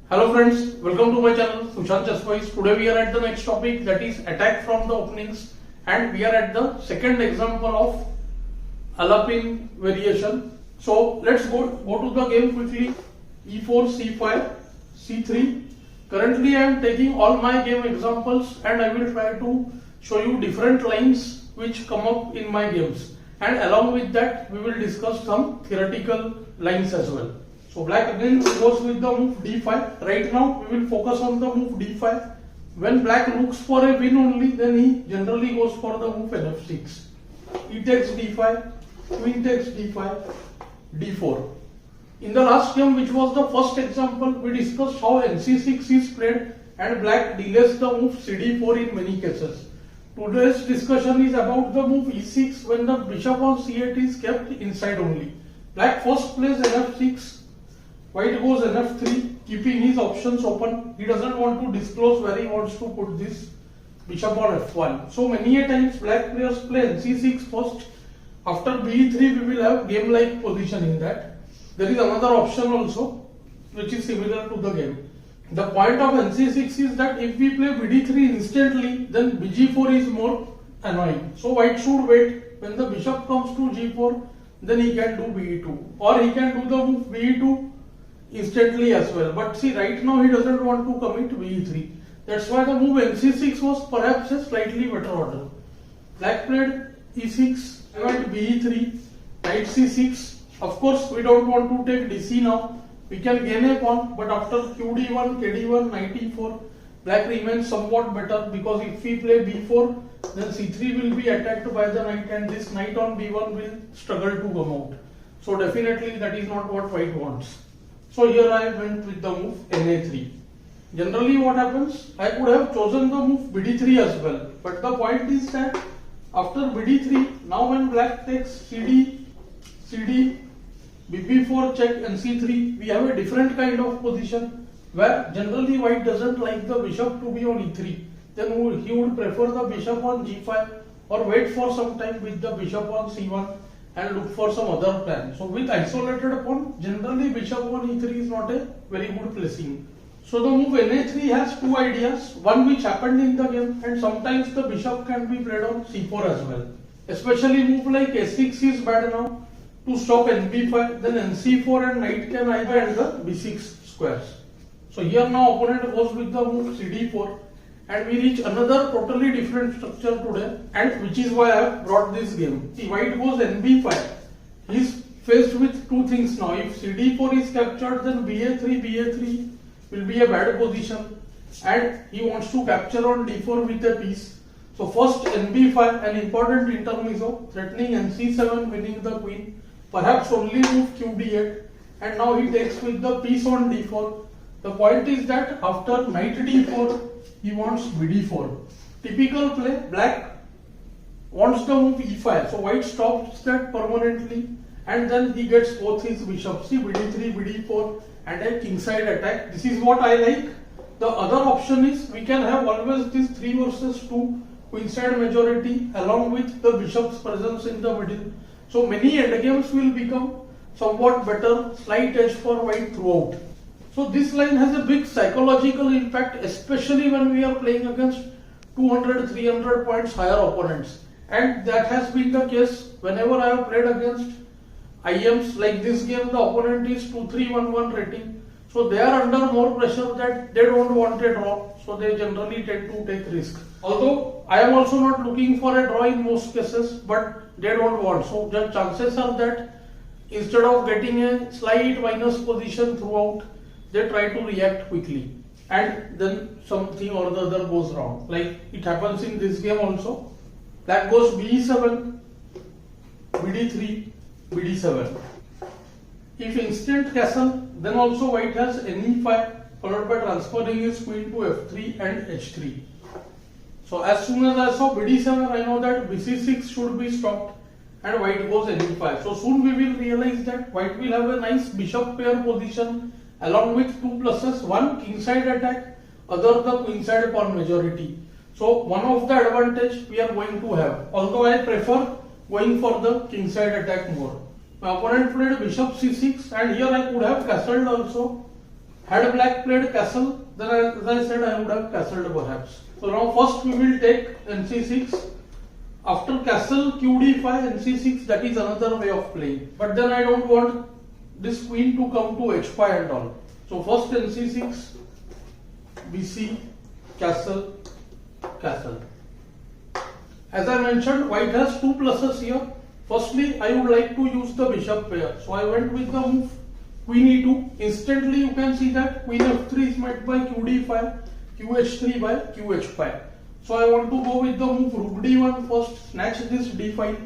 Hello friends, welcome to my channel Sushant. Today we are at the next topic, that is attack from the openings, and we are at the second example of Alapin variation. So let's go to the game quickly. E4, C5, C3. Currently I am taking all my game examples and I will try to show you different lines which come up in my games, and along with that we will discuss some theoretical lines as well. So black again goes with the move d5. Right now we will focus on the move d5. When black looks for a win only, then he generally goes for the move nf6. E takes d5, queen takes d5, d4. In the last game, which was the first example, we discussed how nc6 is played and black delays the move cd4 in many cases. Today's discussion is about the move e6 when the bishop on c8 is kept inside only. Black first plays nf6. White goes nf3, keeping his options open. He doesn't want to disclose where he wants to put this bishop on f1. So many a times black players play nc6 first. After b3 we will have game-like position in that. There is another option also which is similar to the game. The point of nc6 is that if we play bd3 instantly, then bg4 is more annoying. So white should wait. When the bishop comes to g4, then he can do be2, or he can do the move be2 instantly as well. But see, right now he doesn't want to commit b3. That's why the move nc6 was perhaps a slightly better order. Black played e6, knight b3, knight c6. Of course, we don't want to take dc now. We can gain a pawn, but after qd1, kd1, knight e4, black remains somewhat better, because if we play b4, then c3 will be attacked by the knight and this knight on b1 will struggle to come out. So definitely that is not what white wants. So here I went with the move na3. Generally what happens, I could have chosen the move bd3 as well. But the point is that after bd3, now when black takes cd, bb4 check and c3, we have a different kind of position where generally white doesn't like the bishop to be on e3. Then he would prefer the bishop on g5 or wait for some time with the bishop on c1 and look for some other plan. So with isolated pawn, generally bishop on e3 is not a very good placing. So the move na3 has two ideas, one which happened in the game, and sometimes the bishop can be played on c4 as well. Especially move like a6 is bad now to stop nb5, then nc4 and knight can either and the b6 squares. So here now opponent goes with the move cd4, and we reach another totally different structure today, and which is why I have brought this game. See, white goes nb5. He is faced with two things now. If cd4 is captured, then ba3 will be a bad position, and he wants to capture on d4 with a piece. So first nb5, an important intermezzo, threatening nc7, winning the queen. Perhaps only move qd8, and now he takes with the piece on d4. The point is that after knight d4, he wants bd4. Typical play, black wants the move e5. So white stops that permanently, and then he gets both his bishops. See, bd3, bd4 and a kingside attack. This is what I like. The other option is we can have always this 3 versus 2 queenside majority along with the bishop's presence in the middle. So many endgames will become somewhat better, slight edge for white throughout. So this line has a big psychological impact, especially when we are playing against 200-300 points higher opponents. And that has been the case whenever I have played against IMs like this game. The opponent is 2-3-1-1 rating. So they are under more pressure that they don't want a draw. So they generally tend to take risk. Although I am also not looking for a draw in most cases, but they don't want. So the chances are that instead of getting a slight minus position throughout, they try to react quickly, and then something or the other goes wrong. Like it happens in this game also. Black goes b7, bd3, bd7. If instant castle, then also white has ne5 followed by transferring his queen to f3 and h3. So as soon as I saw bd7, I know that bc6 should be stopped and white goes ne5. So soon we will realize that white will have a nice bishop pair position along with two pluses, one kingside attack, other the queenside pawn majority. So one of the advantage we are going to have, although I prefer going for the kingside attack more. My opponent played bishop c6, and here I could have castled also, Had black played castle, then as I said, I would have castled perhaps. So now first we will take nc6. After castle qd5, nc6, that is another way of playing. But then I don't want this queen to come to h5 and all. So first nc6, bc, castle, castle. As I mentioned, white has two pluses here. Firstly, I would like to use the bishop pair. So I went with the move queen e2. Instantly you can see that queen f3 is met by qd5, qh3 by qh5. So I want to go with the move rook d1 first, snatch this d file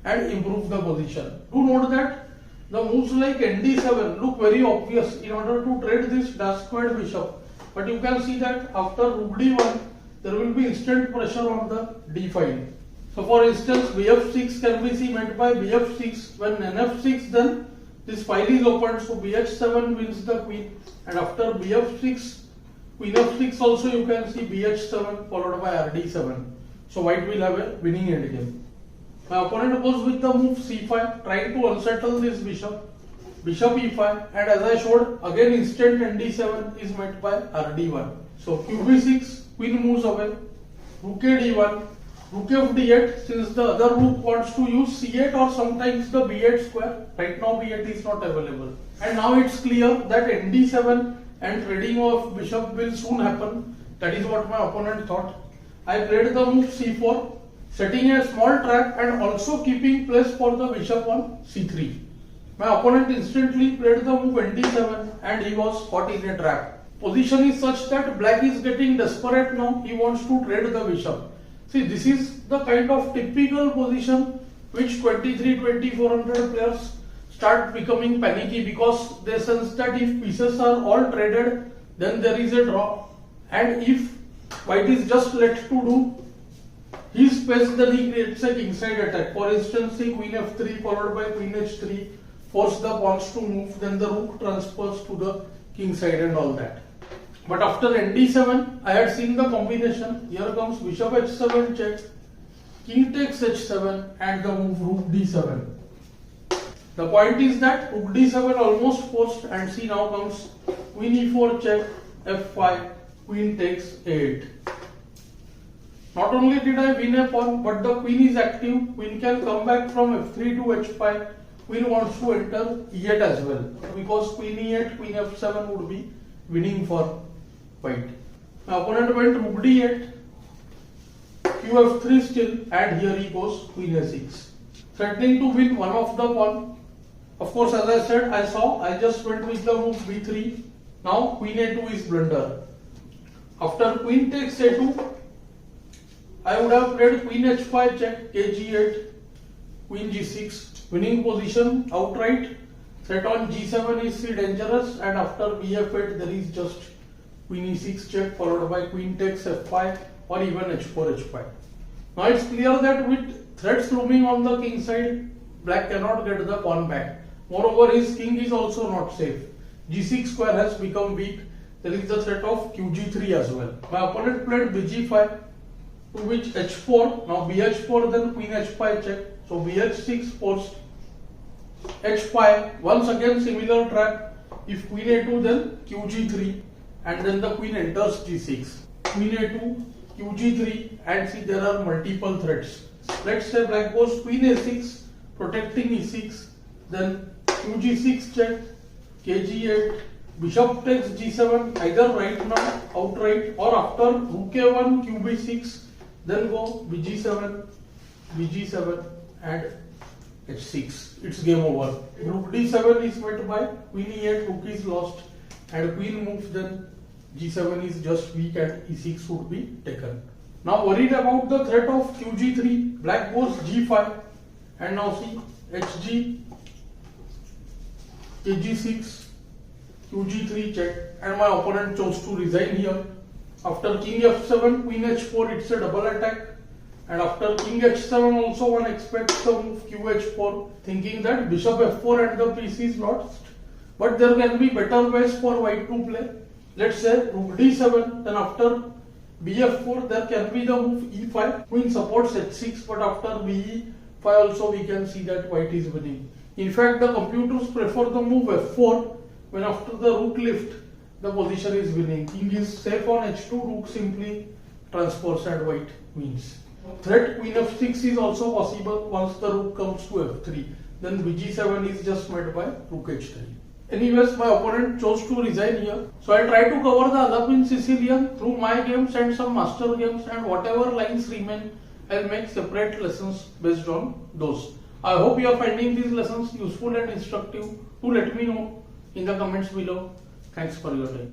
and improve the position. Do note that the moves like nd7 look very obvious in order to trade this dash squared bishop. But you can see that after rook d1, there will be instant pressure on the d file. So for instance, bf6 can be seen met by bf6. When nf6, then this file is opened, so bh7 wins the queen, and after bf6, queen f6 also you can see bh7 followed by rd7. So white will have a winning endgame. My opponent goes with the move c5, trying to unsettle this bishop, bishop e5, and as I showed, again instant nd7 is met by rd1. So qb6, queen moves away, rook a d1, rook f d8, since the other rook wants to use c8 or sometimes the b8 square. Right now b8 is not available. And now it's clear that nd7 and trading of bishop will soon happen. That is what my opponent thought. I played the move c4, setting a small trap and also keeping place for the bishop on c3. My opponent instantly played the move nd7 and he was caught in a trap. Position is such that black is getting desperate now. He wants to trade the bishop. See, this is the kind of typical position which 23-2400 players start becoming panicky, because they sense that if pieces are all traded, then there is a draw, and if white is just let to do his space, then he creates a kingside attack. For instance, see queen f3 followed by queen h3, force the pawns to move, then the rook transfers to the king side and all that. But after nd7, I had seen the combination. Here comes bishop h7 check, king takes h7 and the move rook d7. The point is that rook d7 almost forced, and see now comes queen e4 check, f5, queen takes a8. Not only did I win a pawn, but the queen is active. Queen can come back from f3 to h5. Queen wants to enter e8 as well, because queen e8, queen f7 would be winning for white. My opponent went rook d8, qf3 still, and here he goes queen a6, threatening to win one of the pawn. Of course, as I said, I just went with the move b3. Now queen a2 is blunder. After queen takes a2, I would have played queen h5 check, kg8, queen g6, winning position outright. Threat on g7 is dangerous, and after bf8 there is just queen e6 check followed by queen takes f5 or even h4 h5. Now it's clear that with threats looming on the king side, black cannot get the pawn back. Moreover, his king is also not safe. g6 square has become weak. There is the threat of qg3 as well. My opponent played bg5, to which h4, now bh4, then queen h5 check. So bh6 forced, h5, once again similar trap. If queen a2, then qg3, and then the queen enters g6. Queen a2, qg3, and see there are multiple threats. Let's say black goes queen a6, protecting e6, then qg6 check, kg8, bishop takes g7, either right now, outright, or after rook a1, qb6, then go bg7, bg7, and h6. It's game over. Rook d7 is met by queen e8, rook is lost, and queen moves, then g7 is just weak and e6 would be taken. Now worried about the threat of qg3, black goes g5, and now see hg, kg6, qg3 check, and my opponent chose to resign here. After king f7, queen h4, it's a double attack, and after king h7 also one expects the move qh4, thinking that bishop f4 and the piece is lost. But there can be better ways for white to play. Let's say rook d7, then after bf4 there can be the move e5. Queen supports h6, but after be5 also we can see that white is winning. In fact, the computers prefer the move f4, when after the rook lift the position is winning. King is safe on h2, rook simply transposes and white wins. Threat queen f6 is also possible once the rook comes to f3. Then bg7 is just met by rook h3. Anyways, my opponent chose to resign here. So I try to cover the Alapin Sicilian through my games and some master games, and whatever lines remain, I'll make separate lessons based on those. I hope you are finding these lessons useful and instructive. Do let me know in the comments below. Thanks for your time.